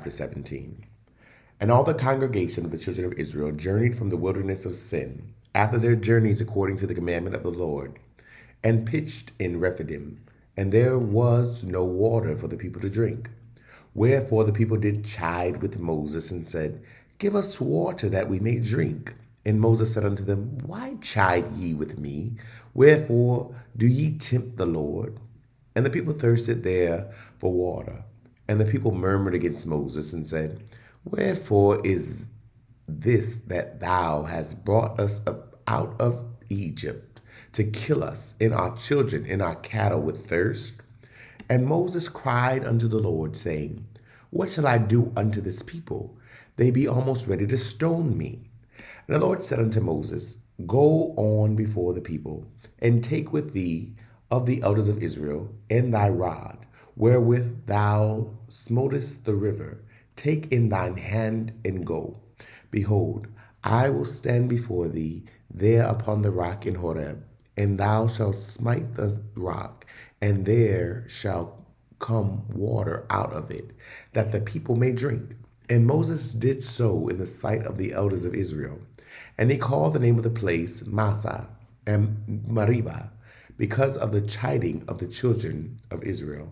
chapter 17. And all the congregation of the children of Israel journeyed from the wilderness of Sin, after their journeys according to the commandment of the Lord, and pitched in Rephidim, and there was no water for the people to drink. Wherefore the people did chide with Moses, and said, Give us water that we may drink. And Moses said unto them, Why chide ye with me? Wherefore do ye tempt the Lord? And the people thirsted there for water. And the people murmured against Moses, and said, Wherefore is this that thou hast brought us up out of Egypt, to kill us and our children and our cattle with thirst? And Moses cried unto the Lord, saying, What shall I do unto this people? They be almost ready to stone me. And the Lord said unto Moses, Go on before the people, and take with thee of the elders of Israel, and thy rod, wherewith thou smotest the river, take in thine hand, and go. Behold, I will stand before thee there upon the rock in Horeb, and thou shalt smite the rock, and there shall come water out of it, that the people may drink. And Moses did so in the sight of the elders of Israel. And he called the name of the place Massah and Meribah, because of the chiding of the children of Israel,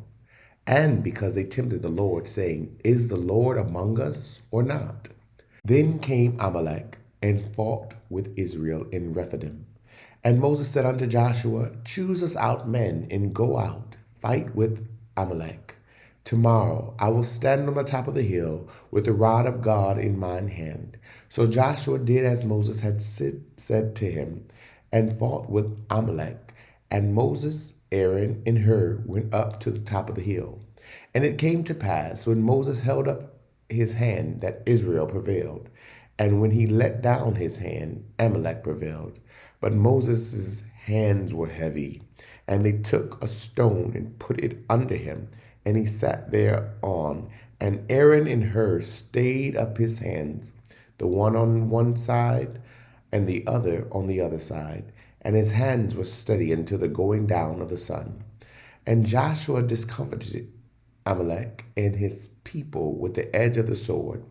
and because they tempted the Lord, saying, Is the Lord among us or not? Then came Amalek and fought with Israel in Rephidim. And Moses said unto Joshua, Choose us out men, and go out, fight with Amalek. Tomorrow I will stand on the top of the hill with the rod of God in mine hand. So Joshua did as Moses had said to him, and fought with Amalek. And Moses, Aaron, and Hur went up to the top of the hill. And it came to pass, when Moses held up his hand, that Israel prevailed. And when he let down his hand, Amalek prevailed. But Moses' hands were heavy. And they took a stone and put it under him, and he sat thereon. And Aaron and Hur stayed up his hands, the one on one side, and the other on the other side. And his hands were steady until the going down of the sun. And Joshua discomfited Amalek and his people with the edge of the sword.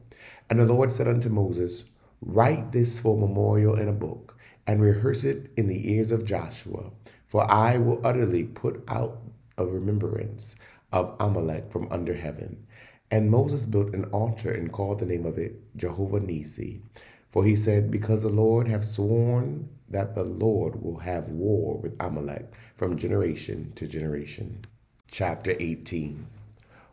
And the Lord said unto Moses, Write this for a memorial in a book, and rehearse it in the ears of Joshua. For I will utterly put out a remembrance of Amalek from under heaven. And Moses built an altar and called the name of it Jehovah Nisi. For he said, Because the Lord hath sworn that the Lord will have war with Amalek from generation to generation. Chapter 18.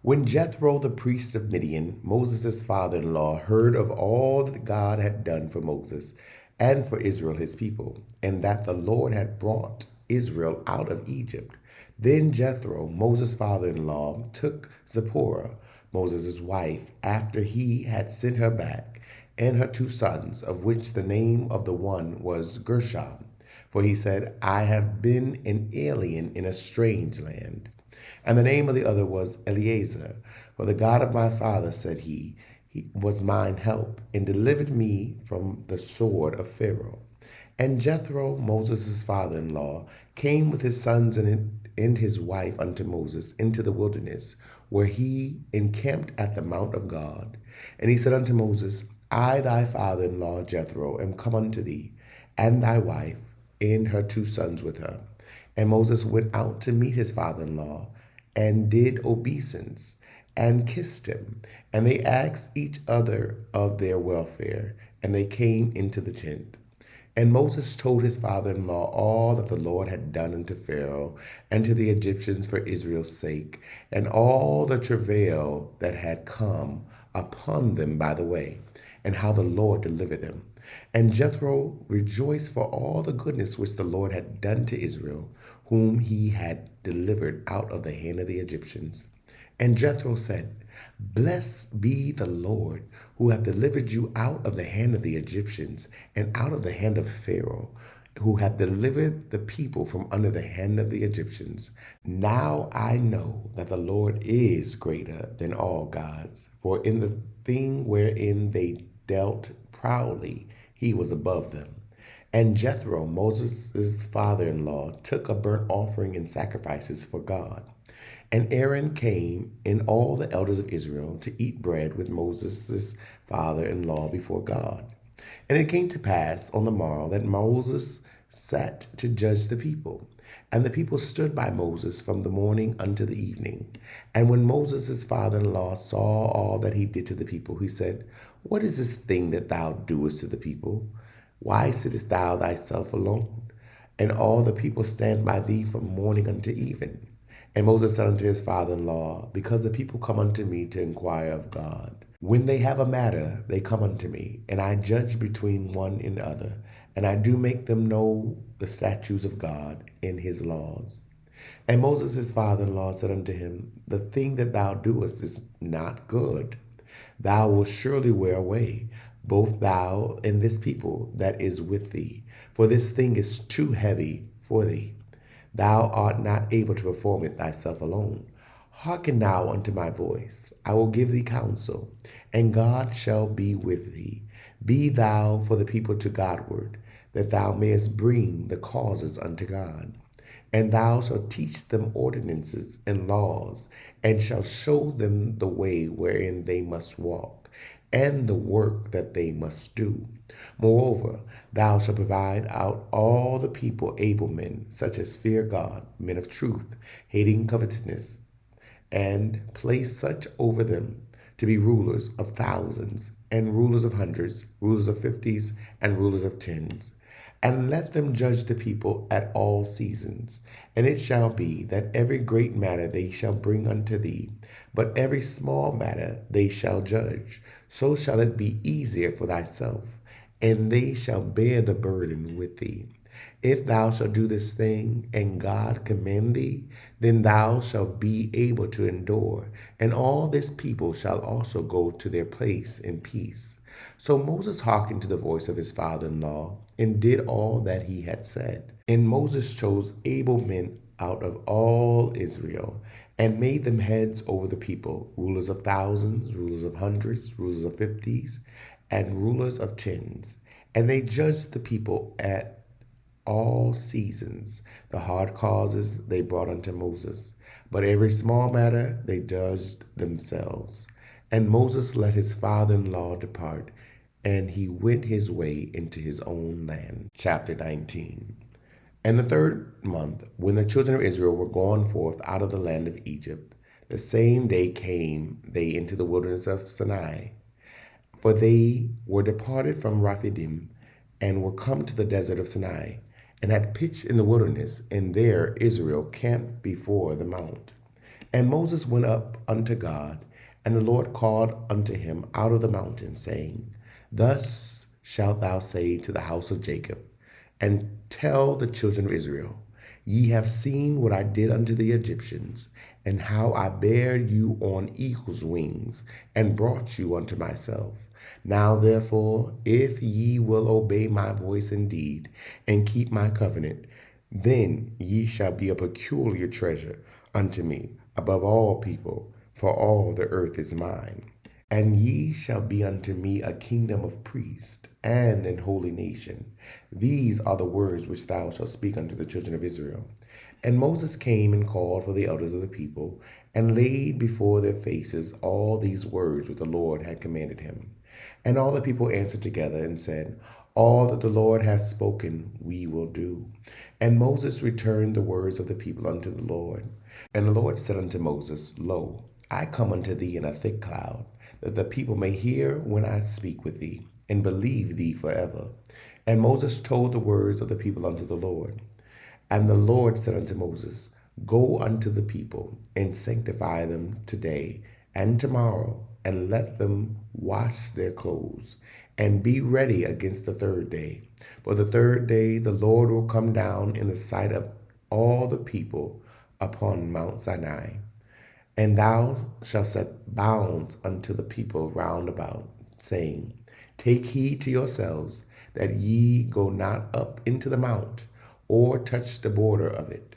When Jethro, the priest of Midian, Moses' father-in-law, heard of all that God had done for Moses and for Israel his people, and that the Lord had brought Israel out of Egypt, then Jethro, Moses' father-in-law, took Zipporah, Moses' wife, after he had sent her back, and her 2 sons, of which the name of the one was Gershom. For he said, I have been an alien in a strange land. And the name of the other was Eleazar. For the God of my father, said he was mine help, and delivered me from the sword of Pharaoh. And Jethro, Moses' father-in-law, came with his sons and his wife unto Moses into the wilderness, where he encamped at the mount of God. And he said unto Moses, I, thy father-in-law Jethro, am come unto thee, and thy wife, and her 2 sons with her. And Moses went out to meet his father-in-law, and did obeisance, and kissed him. And they asked each other of their welfare, and they came into the tent. And Moses told his father-in-law all that the Lord had done unto Pharaoh and to the Egyptians for Israel's sake, and all the travail that had come upon them by the way, and how the Lord delivered them. And Jethro rejoiced for all the goodness which the Lord had done to Israel, whom he had delivered out of the hand of the Egyptians. And Jethro said, Blessed be the Lord, who hath delivered you out of the hand of the Egyptians, and out of the hand of Pharaoh, who hath delivered the people from under the hand of the Egyptians. Now I know that the Lord is greater than all gods, for in the thing wherein they dealt proudly, he was above them. And Jethro, Moses' father-in-law, took a burnt offering and sacrifices for God. And Aaron came and all the elders of Israel to eat bread with Moses' father-in-law before God. And it came to pass on the morrow that Moses sat to judge the people. And the people stood by Moses from the morning unto the evening. And when Moses' father-in-law saw all that he did to the people, he said, What is this thing that thou doest to the people? Why sittest thou thyself alone? And all the people stand by thee from morning unto even. And Moses said unto his father-in-law, Because the people come unto me to inquire of God. When they have a matter, they come unto me, and I judge between one and other, and I do make them know the statutes of God in his laws. And Moses his father-in-law said unto him, The thing that thou doest is not good. Thou wilt surely wear away, both thou and this people that is with thee, for this thing is too heavy for thee. Thou art not able to perform it thyself alone. Hearken now unto my voice. I will give thee counsel, and God shall be with thee. Be thou for the people to Godward, that thou mayest bring the causes unto God. And thou shalt teach them ordinances and laws, and shalt show them the way wherein they must walk, and the work that they must do. Moreover, thou shalt provide out all the people able men, such as fear God, men of truth, hating covetousness, and place such over them to be rulers of thousands, and rulers of hundreds, rulers of fifties, and rulers of tens. And let them judge the people at all seasons. And it shall be that every great matter they shall bring unto thee, but every small matter they shall judge. So shall it be easier for thyself, and they shall bear the burden with thee. If thou shalt do this thing, and God commend thee, then thou shalt be able to endure, and all this people shall also go to their place in peace. So Moses hearkened to the voice of his father-in-law, and did all that he had said. And Moses chose able men out of all Israel, and made them heads over the people, rulers of thousands, rulers of hundreds, rulers of fifties, and rulers of tens. And they judged the people at all seasons. The hard causes they brought unto Moses, but every small matter they judged themselves. And Moses let his father-in-law depart, and he went his way into his own land. Chapter 19. And the third month, when the children of Israel were gone forth out of the land of Egypt, the same day came they into the wilderness of Sinai. For they were departed from Rephidim, and were come to the desert of Sinai, and had pitched in the wilderness, and there Israel camped before the mount. And Moses went up unto God, and the Lord called unto him out of the mountain, saying, Thus shalt thou say to the house of Jacob, and tell the children of Israel, Ye have seen what I did unto the Egyptians, and how I bare you on eagle's wings, and brought you unto myself. Now therefore, if ye will obey my voice indeed, and keep my covenant, then ye shall be a peculiar treasure unto me above all people, for all the earth is mine. And ye shall be unto me a kingdom of priests, and an holy nation. These are the words which thou shalt speak unto the children of Israel. And Moses came and called for the elders of the people, and laid before their faces all these words which the Lord had commanded him. And all the people answered together and said, All that the Lord hath spoken we will do. And Moses returned the words of the people unto the Lord. And the Lord said unto Moses, Lo, I come unto thee in a thick cloud, that the people may hear when I speak with thee, and believe thee forever. And Moses told the words of the people unto the Lord. And the Lord said unto Moses, Go unto the people, and sanctify them today and tomorrow, and let them wash their clothes, and be ready against the third day. For the third day the Lord will come down in the sight of all the people upon Mount Sinai. And thou shalt set bounds unto the people round about, saying, Take heed to yourselves, that ye go not up into the mount, or touch the border of it.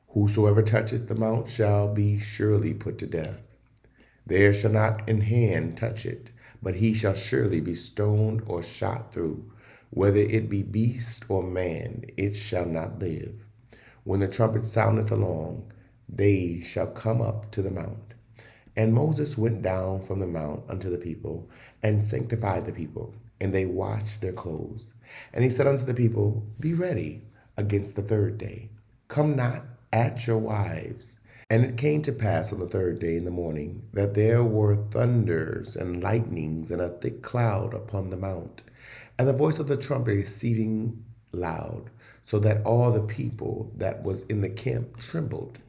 Whosoever toucheth the mount shall be surely put to death. There shall not an hand touch it, but he shall surely be stoned or shot through. Whether it be beast or man, it shall not live. When the trumpet soundeth along, they shall come up to the mount. And Moses went down from the mount unto the people, and sanctified the people, and they washed their clothes. And he said unto the people, Be ready against the third day. Come not at your wives. And it came to pass on the third day in the morning that there were thunders and lightnings and a thick cloud upon the mount, and the voice of the trumpet exceeding loud, so that all the people that was in the camp trembled.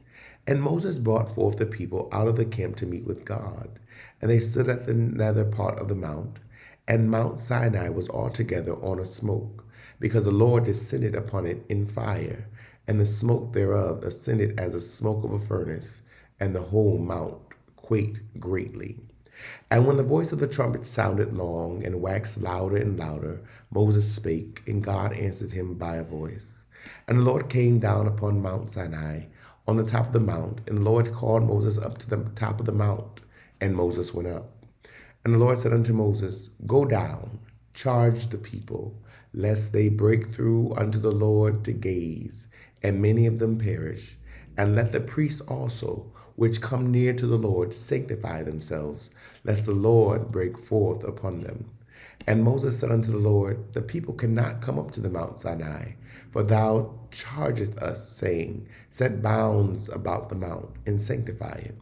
And Moses brought forth the people out of the camp to meet with God. And they stood at the nether part of the mount, and Mount Sinai was altogether on a smoke, because the Lord descended upon it in fire, and the smoke thereof ascended as the smoke of a furnace, and the whole mount quaked greatly. And when the voice of the trumpet sounded long and waxed louder and louder, Moses spake, and God answered him by a voice. And the Lord came down upon Mount Sinai on the top of the mount, and the Lord called Moses up to the top of the mount, and Moses went up. And the Lord said unto Moses, Go down, charge the people, lest they break through unto the Lord to gaze, and many of them perish. And let the priests also, which come near to the Lord, sanctify themselves, lest the Lord break forth upon them. And Moses said unto the Lord, The people cannot come up to the Mount Sinai, for thou chargest us, saying, Set bounds about the mount, and sanctify it.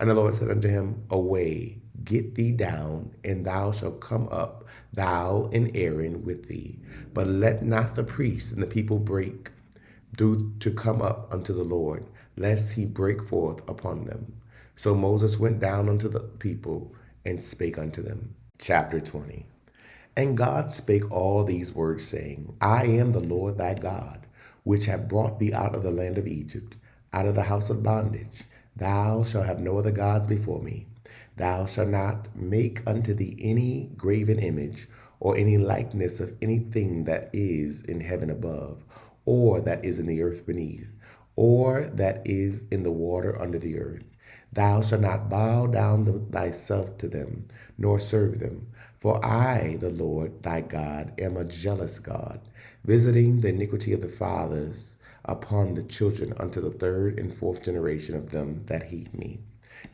And the Lord said unto him, Away, get thee down, and thou shalt come up, thou and Aaron with thee. But let not the priests and the people break through to come up unto the Lord, lest he break forth upon them. So Moses went down unto the people, and spake unto them. Chapter 20. And God spake all these words, saying, I am the Lord thy God, which have brought thee out of the land of Egypt, out of the house of bondage. Thou shalt have no other gods before me. Thou shalt not make unto thee any graven image, or any likeness of anything that is in heaven above, or that is in the earth beneath, or that is in the water under the earth. Thou shalt not bow down thyself to them, nor serve them. For I, the Lord thy God, am a jealous God, visiting the iniquity of the fathers upon the children unto the third and fourth generation of them that hate me,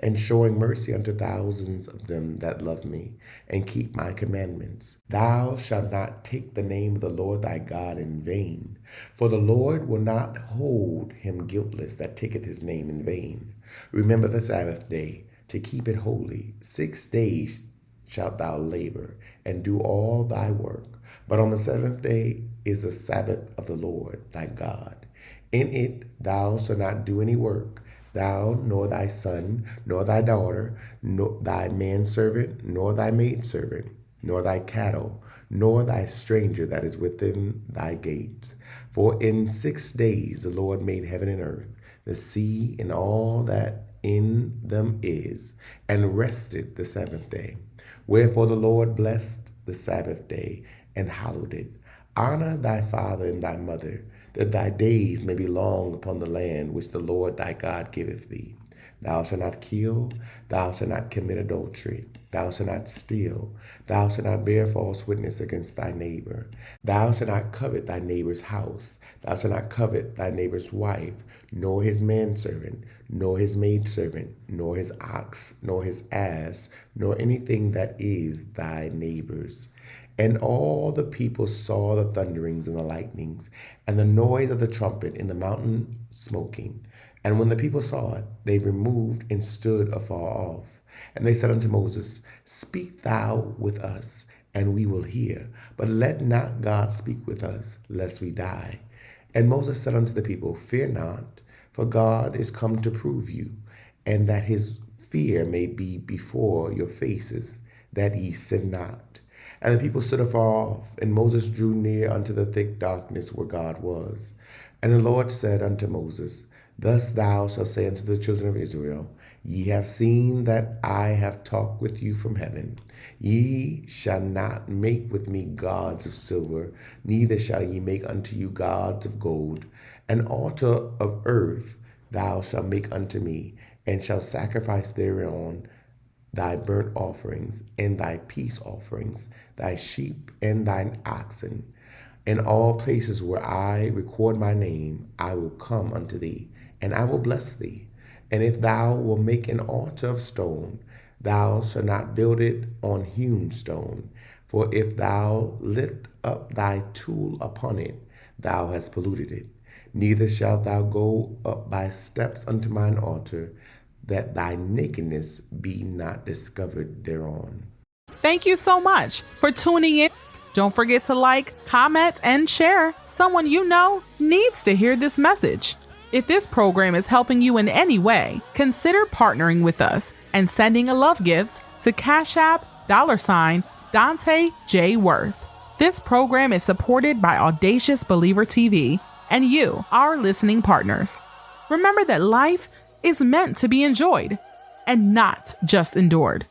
and showing mercy unto thousands of them that love me, and keep my commandments. Thou shalt not take the name of the Lord thy God in vain, for the Lord will not hold him guiltless that taketh his name in vain. Remember the Sabbath day, to keep it holy. 6 days shalt thou labor, and do all thy work. But on the seventh day is the Sabbath of the Lord thy God. In it thou shalt not do any work, thou, nor thy son, nor thy daughter, nor thy manservant, nor thy maidservant, nor thy cattle, nor thy stranger that is within thy gates. For in 6 days the Lord made heaven and earth, the sea, and all that in them is, and rested the seventh day. Wherefore the Lord blessed the Sabbath day, and hallowed it. Honor thy father and thy mother, that thy days may be long upon the land which the Lord thy God giveth thee. Thou shalt not kill, thou shalt not commit adultery, thou shalt not steal, thou shalt not bear false witness against thy neighbor. Thou shalt not covet thy neighbor's house, thou shalt not covet thy neighbor's wife, nor his manservant, nor his maidservant, nor his ox, nor his ass, nor anything that is thy neighbor's. And all the people saw the thunderings and the lightnings, and the noise of the trumpet in the mountain smoking. And when the people saw it, they removed and stood afar off. And they said unto Moses, Speak thou with us, and we will hear. But let not God speak with us, lest we die. And Moses said unto the people, Fear not, for God is come to prove you, and that his fear may be before your faces, that ye sin not. And the people stood afar off, and Moses drew near unto the thick darkness where God was. And the Lord said unto Moses, Thus thou shalt say unto the children of Israel, Ye have seen that I have talked with you from heaven. Ye shall not make with me gods of silver, neither shall ye make unto you gods of gold. An altar of earth thou shalt make unto me, and shalt sacrifice thereon thy burnt offerings and thy peace offerings, thy sheep and thine oxen. In all places where I record my name, I will come unto thee, and I will bless thee. And if thou wilt make an altar of stone, thou shalt not build it on hewn stone. For if thou lift up thy tool upon it, thou hast polluted it. Neither shalt thou go up by steps unto mine altar, that thy nakedness be not discovered thereon. Thank you so much for tuning in. Don't forget to like, comment, and share. Someone you know needs to hear this message. If this program is helping you in any way, consider partnering with us and sending a love gift to Cash App $Dante J. Worth. This program is supported by Audacious Believer TV and you, our listening partners. Remember that life is meant to be enjoyed and not just endured.